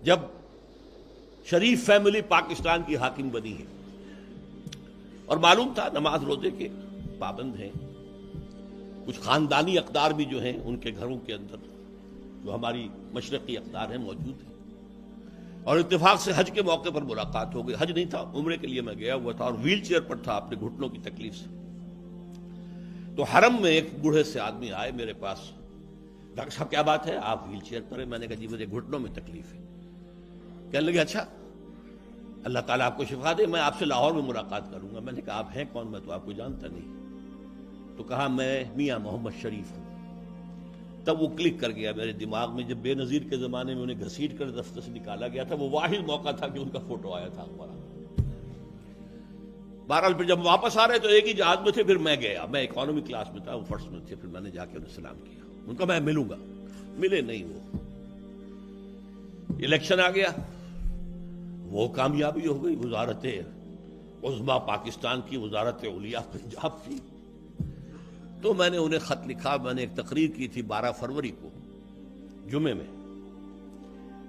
جب شریف فیملی پاکستان کی حاکم بنی ہے اور معلوم تھا نماز روزے کے پابند ہیں، کچھ خاندانی اقدار بھی جو ہیں ان کے گھروں کے اندر جو ہماری مشرقی اقدار ہیں موجود ہیں، اور اتفاق سے حج کے موقع پر ملاقات ہو گئی۔ حج نہیں تھا، عمرے کے لیے میں گیا ہوا تھا اور ویل چیئر پر تھا اپنے گھٹنوں کی تکلیف سے۔ تو حرم میں ایک بوڑھے سے آدمی آئے میرے پاس، ڈاکٹر صاحب کیا بات ہے، آپ ویل چیئر پر ہیں؟ میں نے کہا جی مجھے گھٹنوں میں تکلیف ہے۔ کہنے لگے اچھا اللہ تعالیٰ آپ کو شفا دے، میں آپ سے لاہور میں ملاقات کروں گا۔ میں نے کہا آپ ہیں کون، میں تو آپ کو جانتا نہیں۔ تو کہا میں میاں محمد شریف ہوں۔ تب وہ کلک کر گیا میرے دماغ میں، جب بے نظیر کے زمانے میں انہیں گھسیٹ کر دفتر سے نکالا گیا تھا، وہ واحد موقع تھا کہ ان کا فوٹو آیا تھا اخبار۔ بہرحال پھر جب واپس آ رہے تو ایک ہی جہاز میں تھے، پھر میں گیا، میں اکانومی کلاس میں تھا، وہ فرسٹ میں تھے، پھر میں نے جا کے انہیں سلام کیا، ان کا میں ملوں گا، ملے نہیں۔ وہ الیکشن آ گیا، وہ کامیابی ہو گئی، وزارت عظمیٰ پاکستان کی وزارت علیٰ پنجاب کی۔ تو میں نے انہیں خط لکھا، میں نے ایک تقریر کی تھی 12 فروری کو جمعے میں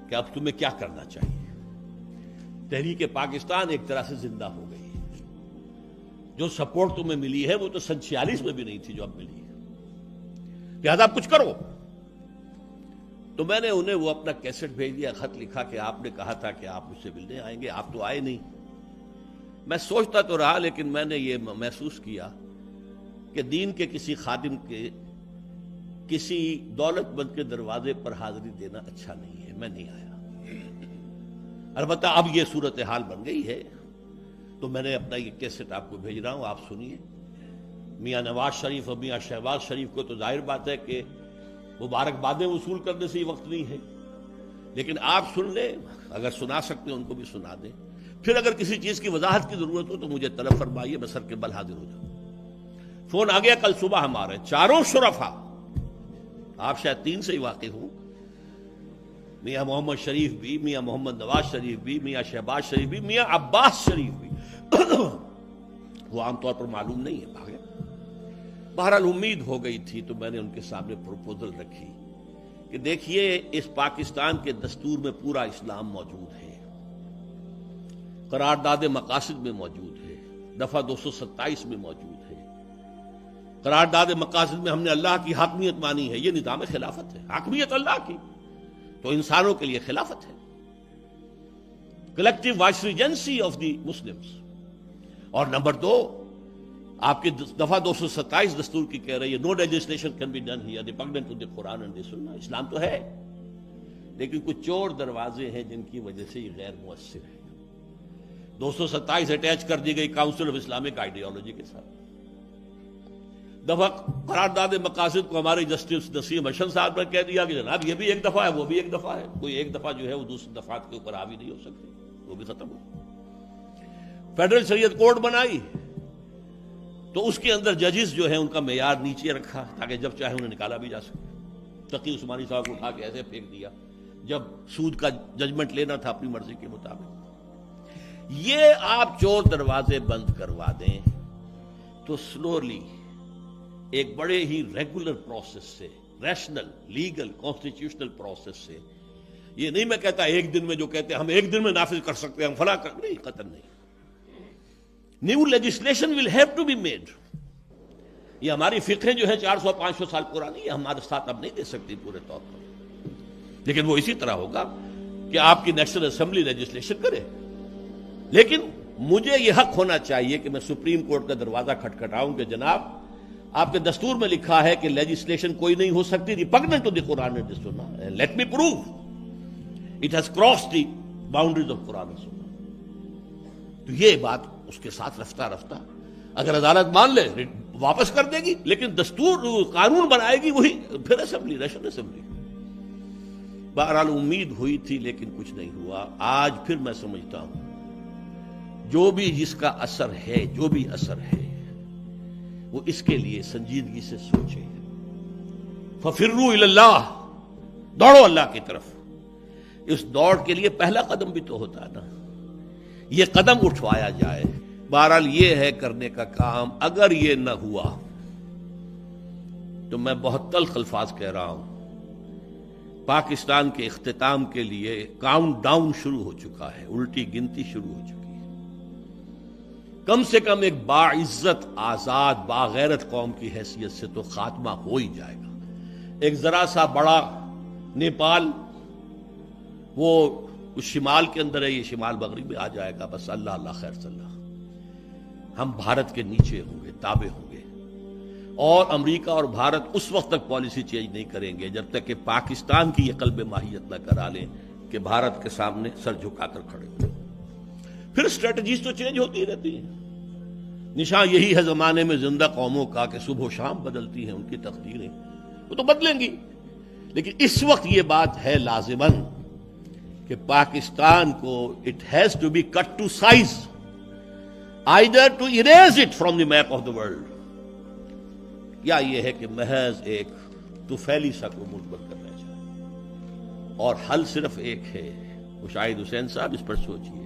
کہ اب تمہیں کیا کرنا چاہیے۔ تحریک پاکستان ایک طرح سے زندہ ہو گئی، جو سپورٹ تمہیں ملی ہے وہ تو 46 میں بھی نہیں تھی جو اب ملی ہے، لہذا آپ کچھ کرو۔ تو میں نے انہیں وہ اپنا کیسٹ بھیج دیا، خط لکھا کہ آپ نے کہا تھا کہ آپ مجھ سے ملنے آئیں گے، آپ تو آئے نہیں۔ میں سوچتا تو رہا لیکن میں نے یہ محسوس کیا کہ دین کے کسی خادم کے کسی دولت مند کے دروازے پر حاضری دینا اچھا نہیں ہے، میں نہیں آیا۔ البتہ اب یہ صورتحال بن گئی ہے تو میں نے اپنا یہ کیسٹ آپ کو بھیج رہا ہوں، آپ سنیے۔ میاں نواز شریف اور میاں شہباز شریف کو تو ظاہر بات ہے کہ مبارکبادیں وصول کرنے سے ہی وقت نہیں ہے، لیکن آپ سن لیں، اگر سنا سکتے ہیں ان کو بھی سنا دیں، پھر اگر کسی چیز کی وضاحت کی ضرورت ہو تو مجھے طلب فرمائیے، میں سر کے بل حاضر ہو جاؤں۔ فون آ گیا کل صبح، ہمارے چاروں شرفا، آپ شاید 3 سے ہی واقف ہوں، میاں محمد شریف بھی، میاں محمد نواز شریف بھی، میاں شہباز شریف بھی، میاں عباس شریف بھی وہ عام طور پر معلوم نہیں ہے بھاگے۔ بہرحال امید ہو گئی تھی تو میں نے ان کے سامنے پروپوزل رکھی کہ دیکھیے اس پاکستان کے دستور میں پورا اسلام موجود ہے، قرارداد مقاصد میں موجود ہے، دفعہ 227 میں موجود ہے، قرارداد مقاصد میں ہم نے اللہ کی حاکمیت مانی ہے، یہ نظام خلافت ہے، حاکمیت اللہ کی، تو انسانوں کے لیے خلافت ہے، کلیکٹیو وائسریجنسی آف دی مسلمز۔ اور نمبر 2، آپ کی دفعہ 227 دستور کی کہہ رہی ہے no legislation can be done here repugnant to the Quran and the Sunnah. Islam تو ہے لیکن کچھ چور دروازے ہیں جن کی وجہ سے یہ غیر مؤثر ہے۔ 227 اٹیچ کر دی گئی کاؤنسل آف اسلامک آئیڈیالوجی کے ساتھ۔ دفعہ قرارداد مقاصد کو ہمارے جسٹس نسیم حسن صاحب نے کہہ دیا کہ جناب یہ بھی ایک دفعہ ہے، وہ بھی ایک دفعہ ہے، کوئی ایک دفعہ جو ہے وہ دوسری دفعات کے اوپر حاوی نہیں ہو سکتی، وہ بھی ختم ہو۔ فیڈرل شریعت کورٹ بنائی تو اس کے اندر ججز جو ہیں ان کا معیار نیچے رکھا تاکہ جب چاہے انہیں نکالا بھی جا سکے۔ تقی عثمانی صاحب کو اٹھا کے ایسے پھینک دیا جب سود کا ججمنٹ لینا تھا اپنی مرضی کے مطابق۔ یہ آپ چور دروازے بند کروا دیں تو سلولی ایک بڑے ہی ریگولر پروسیس سے، ریشنل لیگل کانسٹیٹیوشنل پروسیس سے، یہ نہیں میں کہتا ایک دن میں، جو کہتے ہیں ہم ایک دن میں نافذ کر سکتے ہیں، ہم فلاں کر، نہیں، قطعاً نہیں۔ New legislation will have to be made. یہ ہماری فقہیں جو ہیں 400-500 سال پرانی، یہ ہمارے ساتھ اب نہیں دے سکتی پورے طور پر، لیکن وہ اسی طرح ہوگا کہ آپ کی نیشنل اسمبلی لیجسلیشن کرے، لیکن مجھے یہ حق ہونا چاہیے کہ میں سپریم کورٹ کا دروازہ کھٹکھٹاؤں کہ جناب آپ کے دستور میں لکھا ہے کہ لیجسلیشن کوئی نہیں ہو سکتی ریپگننٹ to the Quran and the سنہ، let me prove it has crossed the boundaries of Quran and سنہ۔ تو یہ بات اس کے ساتھ رفتہ رفتہ اگر عدالت مان لے واپس کر دے گی، لیکن دستور قانون بنائے گی وہی پھر اسمبلی، نیشنل اسمبلی۔ بہرحال امید ہوئی تھی لیکن کچھ نہیں ہوا۔ آج پھر میں سمجھتا ہوں جو بھی جس کا اثر ہے، جو بھی اثر ہے، وہ اس کے لیے سنجیدگی سے سوچے۔ فَفِرُّوا إِلَى اللَّهِ، دوڑو اللہ کی طرف۔ اس دوڑ کے لیے پہلا قدم بھی تو ہوتا ہے نا، یہ قدم اٹھوایا جائے۔ بہرحال یہ ہے کرنے کا کام۔ اگر یہ نہ ہوا تو میں بہت تلخ الفاظ کہہ رہا ہوں پاکستان کے اختتام کے لیے کاؤنٹ ڈاؤن شروع ہو چکا ہے، الٹی گنتی شروع ہو چکی ہے۔ کم سے کم ایک باعزت آزاد باغیرت قوم کی حیثیت سے تو خاتمہ ہو ہی جائے گا۔ ایک ذرا سا بڑا نیپال وہ اس شمال کے اندر ہے، یہ شمال مغرب میں آ جائے گا، بس اللہ اللہ خیر صلی اللہ، ہم بھارت کے نیچے ہوں گے، تابع ہوں گے۔ اور امریکہ اور بھارت اس وقت تک پالیسی چینج نہیں کریں گے جب تک کہ پاکستان کی یہ قلب ماہیت نہ کرا لیں کہ بھارت کے سامنے سر جھکا کر کھڑے ہو۔ پھر اسٹریٹجیز تو چینج ہوتی رہتی ہیں، نشان یہی ہے زمانے میں زندہ قوموں کا کہ صبح و شام بدلتی ہیں ان کی تقدیریں، وہ تو بدلیں گی، لیکن اس وقت یہ بات ہے لازماً کہ پاکستان کو it has to be cut to size, either to erase it from the map of the world, یا یہ ہے کہ محض ایک طفیلی سا کو مثبت کرنا چاہیے۔ اور حل صرف ایک ہے، مشاہد حسین صاحب اس پر سوچئے،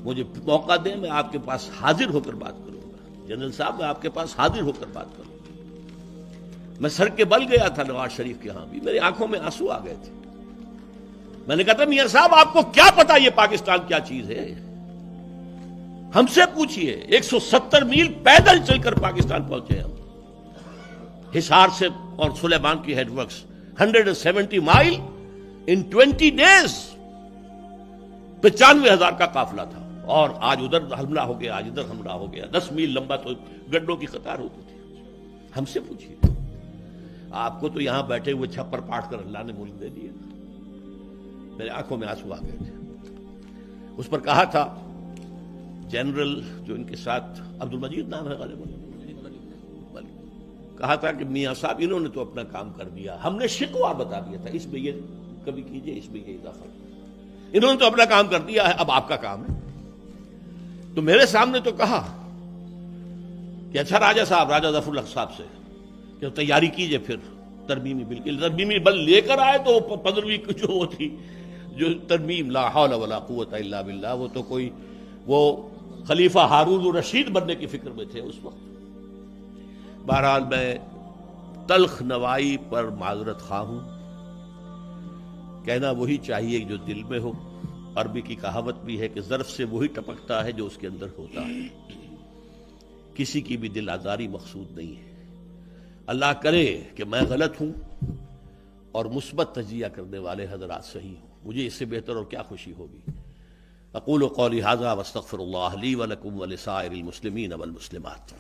مجھے موقع دیں میں آپ کے پاس حاضر ہو کر بات کروں گا، جنرل صاحب میں آپ کے پاس حاضر ہو کر بات کروں گا۔ میں سر کے بل گیا تھا نواز شریف کے ہاں بھی، میری آنکھوں میں آنسو آ گئے تھے، میں نے کہا تھا میاں صاحب آپ کو کیا پتا یہ پاکستان کیا چیز ہے، ہم سے پوچھئے، 170 میل پیدل چل کر پاکستان پہنچے ہم، حصار سے اور سلیمان کی ہیڈ ورکس 170 مائل ان 20 days، 95,000 کا قافلہ تھا، اور آج ادھر حملہ ہو گیا، آج ادھر حملہ ہو گیا، 10 میل لمبا تو گڈوں کی قطار ہوتی تھی۔ ہم سے پوچھئے، آپ کو تو یہاں بیٹھے ہوئے چھپر پاٹ کر اللہ نے ملک دے دیا۔ میرے آنکھوں میں آنسو آ گئے تھے۔ اس پر کہا تھا جنرل جو ان کے ساتھ عبد المجید نام ہے غالباً، کہا تھا کہ میاں صاحب انہوں نے تو اپنا کام کر دیا، ہم نے شکوہ بتا دیا تھا اس میں یہ کبھی کیجئے، اس میں یہ اضافہ کیجئے، انہوں نے تو اپنا کام کر دیا ہے، اب آپ کا کام ہے۔ تو میرے سامنے تو کہا کہ اچھا راجہ صاحب، راجہ ظفر الحق صاحب سے کہ تیاری کیجئے پھر ترمیمی بل کی، ترمیمی بل لے کر آئے تو 15ویں جو وہ تھی جو ترمیم، لا حول ولا قوت الا باللہ، وہ تو کوئی وہ خلیفہ ہارون الرشید بننے کی فکر میں تھے اس وقت۔ بہرحال میں تلخ نوائی پر معذرت خواہ ہوں، کہنا وہی چاہیے جو دل میں ہو۔ عربی کی کہاوت بھی ہے کہ ظرف سے وہی ٹپکتا ہے جو اس کے اندر ہوتا ہے، کسی کی بھی دل آزاری مقصود نہیں ہے۔ اللہ کرے کہ میں غلط ہوں اور مثبت تجزیہ کرنے والے حضرات صحیح ہوں، مجھے اس سے بہتر اور کیا خوشی ہوگی۔ اقول قولی ھذا واستغفر اللہ لی ولکم ولسائر المسلمین والمسلمات۔